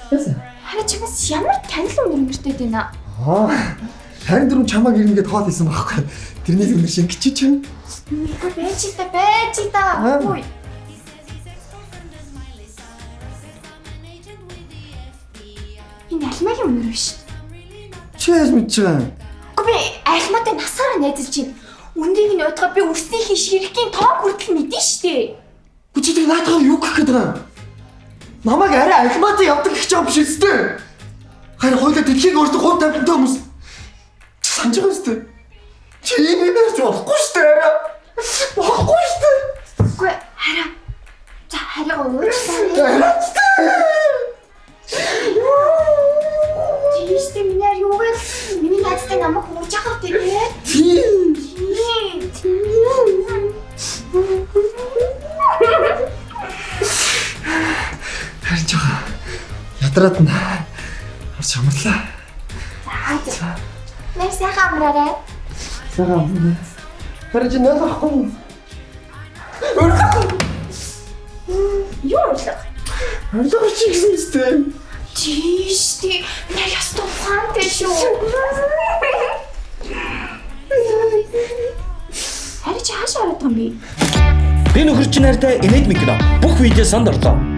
Харин чамаас ямар танил өнөртэй байна. Харин дөрөв чамааг ирнэ гэд хоол хийсэн байхгүй. Тэрнээс өнөр шингэчих чинь. Үгүй байж та. Ой. Энэ альмагийн өнөр биш. Чи яаж мэдчихвэ? Үгүй би альмаатай насаараа найзалж байна. Үндийг нь удаа би өрснийхээ ширхгийн тоог хүртэл мэдэн штэ. Чи тэр наадах юу гэх гээд байгаа юм? Намайг арай альмаатай явдаг гэх юм биш үстэй. Харин хоёулаа дэлхийг өөртөө хувь тавилантай хүмүүс. Санаж байгаа үстэй. Чи ийм ярьж болохгүй штэ арай. Болохгүй штэ. Үгүй хараа. За хараа уучлаарай. Тийштэй минь юу вэ? Миний найзтай намайг хуурж байгаа гэдэг. Тийм. Харин жоо ядраад нь харж амарлаа. За. Нэг сайхан амраарай. Сайхан. Харин чи нэлээд ахгүй. Юу орлоо? Орлоо чи гэсэн үстэй. Тийштэй минь ястаа ухаантай шүү. Харин чи хаашаа ороод байгаа юм бэ? Би нөхөр чинь хайртай Enigma кино бүх видео санд орлоо.